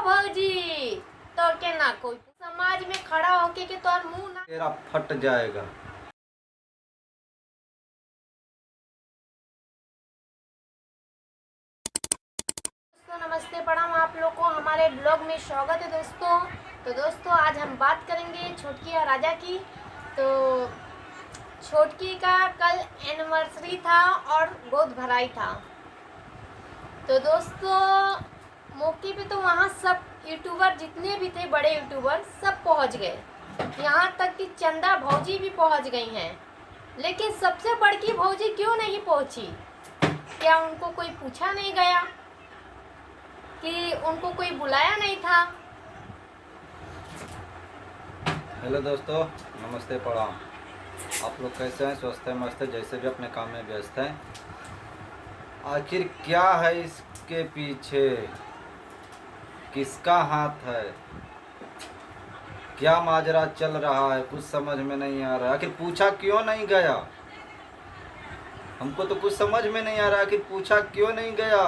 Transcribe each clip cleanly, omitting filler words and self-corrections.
भौजी तो के ना कोई समाज में खड़ा होके के तोर मुंह ना तेरा फट जाएगा। दोस्तों नमस्ते प्रणाम, आप लोग को हमारे ब्लॉग में स्वागत है दोस्तों। तो दोस्तों आज हम बात करेंगे छोटकी और राजा की। तो छोटकी का कल एनिवर्सरी था और गोद भराई था। तो दोस्तों मौके पे तो वहाँ सब यूट्यूबर जितने भी थे, बड़े यूट्यूबर सब पहुँच गए, यहाँ तक कि चंदा भौजी भी पहुँच गई हैं। लेकिन सबसे बड़की भौजी क्यों नहीं पहुँची? क्या उनको कोई पूछा नहीं गया कि उनको कोई बुलाया नहीं था? हेलो दोस्तों, नमस्ते प्रणाम। आप लोग कैसे हैं? स्वस्थ है, मस्त है, जैसे भी अपने काम में व्यस्त हैं। आखिर क्या है इसके पीछे? किसका हाथ है? क्या माजरा चल रहा है? कुछ समझ में नहीं आ रहा। आखिर पूछा क्यों नहीं गया? हमको तो कुछ समझ में नहीं आ रहा। आखिर पूछा क्यों नहीं गया?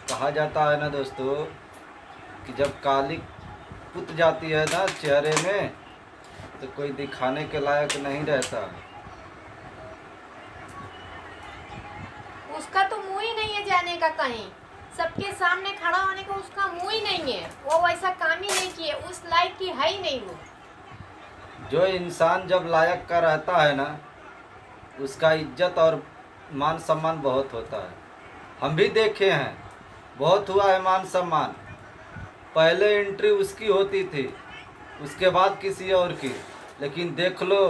कहा जाता है ना दोस्तों कि जब काली पुत जाती है ना चेहरे में तो कोई दिखाने के लायक नहीं रहता। उसका तो मुंह ही नहीं है जाने का कहीं, सबके सामने खड़ा होने का उसका मुंह ही नहीं है। वो वैसा काम ही नहीं किए, उस लायक की है ही नहीं वो। जो इंसान जब लायक का रहता है ना उसका इज्जत और मान सम्मान बहुत होता है। हम भी देखे हैं, बहुत हुआ है मान सम्मान। पहले एंट्री उसकी होती थी, उसके बाद किसी और की। लेकिन देख लो,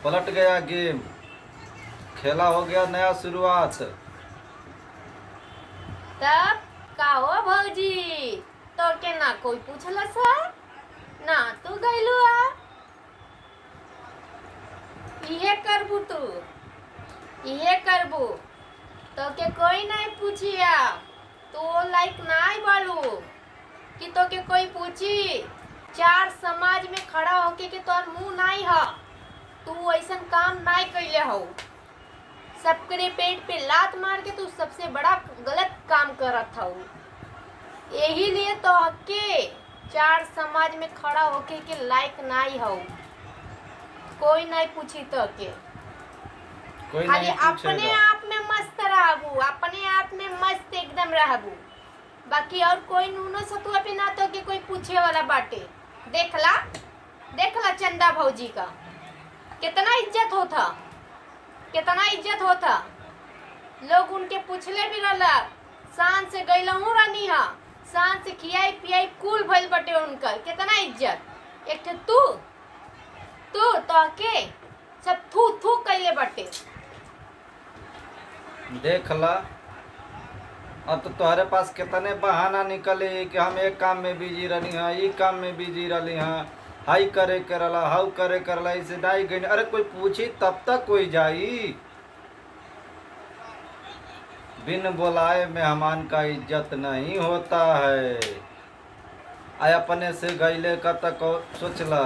पलट गया गेम, खेला हो गया नया शुरुआत। तब का हो भौजी तो के ना कोई पूछला सा ना तू गइलू आ इहे करबू, तू इहे करबू तो के कोई नहीं पूछिया। तो लाइक नहीं बालू कि तो के कोई पूछी। चार समाज में खड़ा होके के तोर मुंह नहीं है, तू ऐसा काम नहीं कैले हो। सबके पेट पे लात मार के तू सबसे बड़ा गलत काम करत हो। यही लिए तो हके चार समाज में खड़ा होके के लायक नहीं हो। कोई नहीं पूछी तो के कोई खाली नहीं अपने पूछेगा। आप में मस्त रहबू, अपने आप में मस्त एकदम रहबू। बाकी और कोई नूनो सतुआ पे ना तो के कोई पूछे वाला बाटे। देखला चंदा भौजी का कितना इज्जत होता, कितना इज्जत होता। लोग उनके पूछले भी रहला, शान से गईलहू रानी हा, शान से खियाई पियाई कुल भइल बटे उनका। कितना इज्जत। एक ठे तू तो के सब थू थू कैले बटे। देख ला, अब तो तुम्हारे पास कितने बहाना निकले कि हम एक काम में बिजी रही हाँ, ये काम में बिजी रही हाँ, हाई करे करला, हाउ करे करला, इसे डाई गई। अरे कोई पूछी तब तक कोई जाई। बिन बुलाए मेहमान का इज्जत नहीं होता है। आय अपने से गईले का तक सोचला,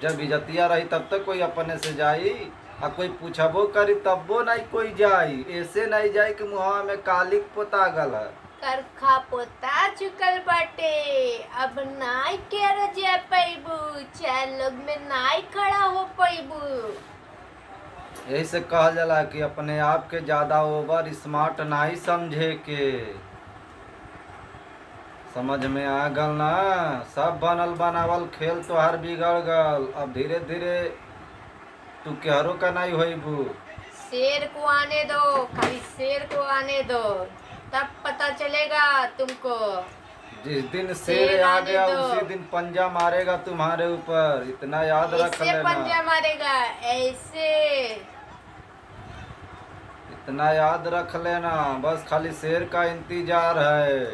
जब इज्जतिया रही तब तक कोई अपने से जाई। आ कोई पूछबो करी तब्बो नहीं कोई जाई। ऐसे नहीं जाई कि मुहा में कालिक पोता गल है। करखा पोता चुकल बाटे, अब नाई के रजे पैबू, चार लोग में नाई खड़ा हो पैबू। यही से कहल जाला कि अपने आप के ज्यादा ओवर स्मार्ट नहीं समझे के। समझ में आ गल ना? सब बनल बनावल खेल तो हर बिगड़ गल। अब धीरे धीरे तू केहरो का नहीं होइबू। शेर को आने दो, खाली शेर को आने दो, तब पता चलेगा तुमको। जिस दिन शेर आ आने गया दो। उसी दिन पंजा मारेगा तुम्हारे ऊपर। इतना याद रख ऐसे लेना। पंजा मारेगा, ऐसे। इतना याद रख लेना, बस खाली शेर का इंतजार है।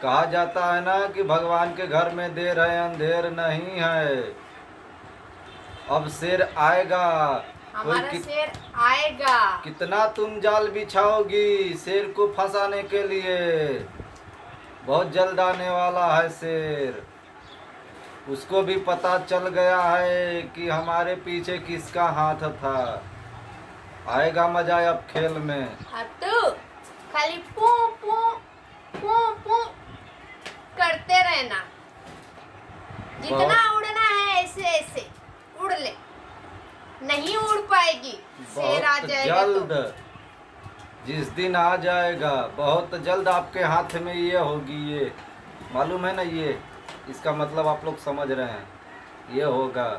कहा जाता है ना कि भगवान के घर में देर है अंधेर नहीं है। अब शेर आएगा। हमारा शेर आएगा। कितना तुम जाल बिछाओगी शेर को फंसाने के लिए? बहुत जल्द आने वाला है शेर। उसको भी पता चल गया है कि हमारे पीछे किसका हाथ था। आएगा मजा अब खेल में। अब तू खाली पू पू दिन आ जाएगा, बहुत जल्द आपके हाथ में ये होगी। ये मालूम है ना, ये इसका मतलब आप लोग समझ रहे हैं, ये होगा।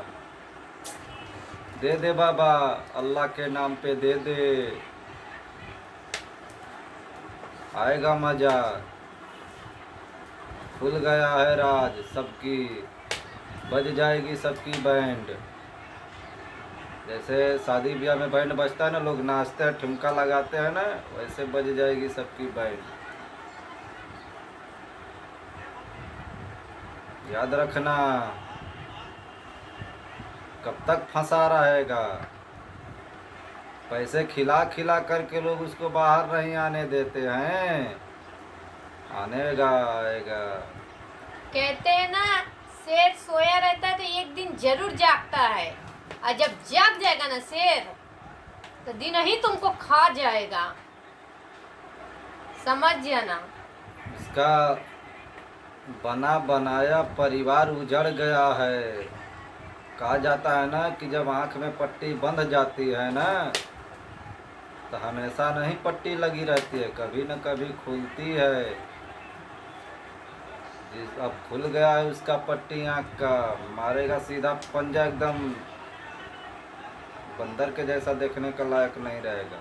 दे दे बाबा, अल्लाह के नाम पे दे दे, आएगा मजा। खुल गया है राज सबकी, बज जाएगी सबकी बैंड। जैसे शादी ब्याह में बैंड बजता है ना, लोग नाचते हैं, ठुमका लगाते हैं ना, वैसे बज जाएगी सबकी बैंड। याद रखना, कब तक फंसा रहेगा। पैसे खिला खिला करके लोग उसको बाहर नहीं आने देते हैं, आनेगा आएगा। कहते हैं ना, शेर सोया रहता है तो एक दिन जरूर जागता है, और जब जाग जाएगा ना शेर, तो दिन ही तुमको खा जाएगा, समझ जाना। इसका बना बनाया परिवार उजड़ गया है। कहा जाता है ना कि जब आँख में पट्टी बंध जाती है ना, तो हमेशा नहीं पट्टी लगी रहती है, कभी न कभी खुलती है। जिस अब खुल गया है उसका पट्टी आँख का, मारेगा सीधा पंजा, एकदम बंदर के जैसा, देखने का लायक नहीं रहेगा।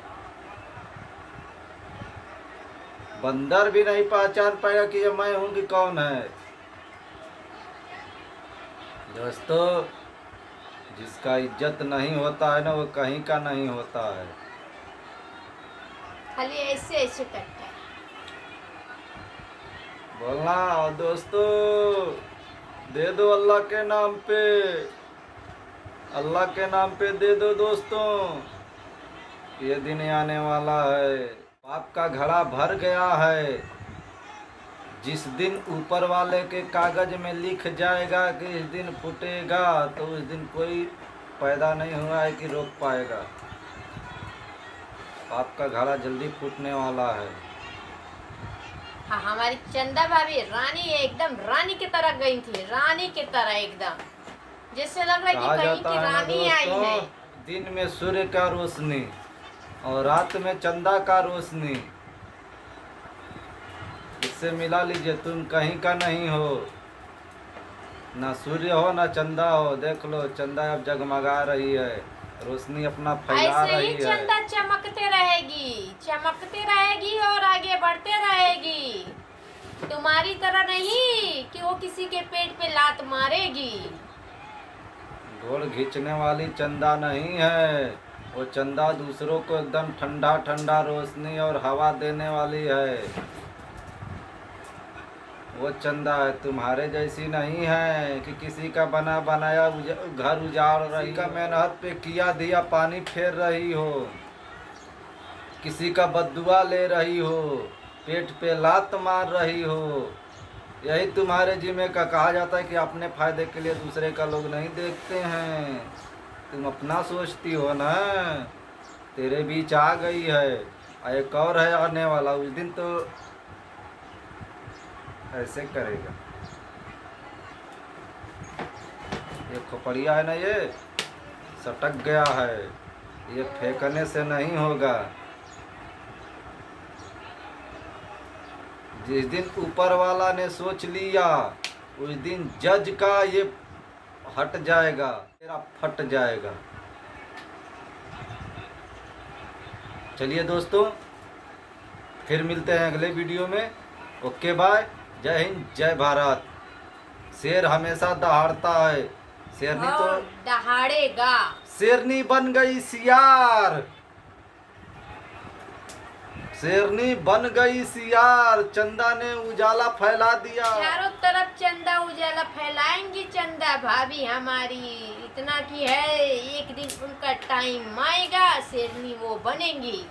बंदर भी नहीं पहचान पाएगा कि ये मैं हूँ कि कौन है। दोस्तों, जिसका इज्जत नहीं होता है ना, वो कहीं का नहीं होता है। खाली ऐसे ऐसे करता है। बोलना दोस्तों, दे दो अल्लाह के नाम पे, अल्लाह के नाम पे दे दो दोस्तों, ये दिन आने वाला है। पाप का घड़ा भर गया है। जिस दिन ऊपर वाले के कागज में लिख जाएगा कि इस दिन फूटेगा, तो उस दिन कोई पैदा नहीं हुआ है कि रोक पाएगा। पाप का घड़ा जल्दी फूटने वाला है। हाँ, हमारी चंदा भाभी रानी एकदम रानी की तरह गई थी, रानी की तरह एकदम, जैसे लग रहा है कहा कि कहीं जाता की है ना रानी आई है। दोस्तों, दिन में सूर्य का रोशनी और रात में चंदा का रोशनी, इससे मिला लीजिए, तुम कहीं का नहीं हो, ना सूर्य हो ना चंदा हो। देख लो, चंदा अब जगमगा रही है, रोशनी अपना फैला ऐसे रही ही है। चंदा चमकते रहेगी, चमकते रहेगी और आगे बढ़ते रहेगी, तुम्हारी तरह नहीं कि वो किसी के पेट पे लात मारेगी। ढोल खींचने वाली चंदा नहीं है, वो चंदा दूसरों को एकदम ठंडा ठंडा रोशनी और हवा देने वाली है। वो चंदा है, तुम्हारे जैसी नहीं है कि किसी का बना बनाया घर उजाड़ रही, का मेहनत पे किया दिया पानी फेर रही हो, किसी का बद्दुआ ले रही हो, पेट पे लात मार रही हो। यही तुम्हारे जिम्मे का। कहा जाता है कि अपने फायदे के लिए दूसरे का लोग नहीं देखते हैं, तुम अपना सोचती हो ना। तेरे बीच आ गई है, एक और है आने वाला, उस दिन तो ऐसे करेगा। ये खोपड़िया है ना, ये सटक गया है, ये फेंकने से नहीं होगा। जिस दिन ऊपर वाला ने सोच लिया, उस दिन जज का ये हट जाएगा, तेरा फट जाएगा। चलिए दोस्तों, फिर मिलते हैं अगले वीडियो में। ओके बाय, जय हिंद जय भारत। शेर हमेशा दहाड़ता है, शेरनी तो और दहाड़ेगा। शेरनी बन गई सियार, शेरनी बन गई सियार, चंदा ने उजाला फैला दिया। चारों तरफ चंदा उजाला फैलाएंगी चंदा भाभी हमारी, इतना की है, एक दिन उनका टाइम आएगा, शेरनी वो बनेंगी।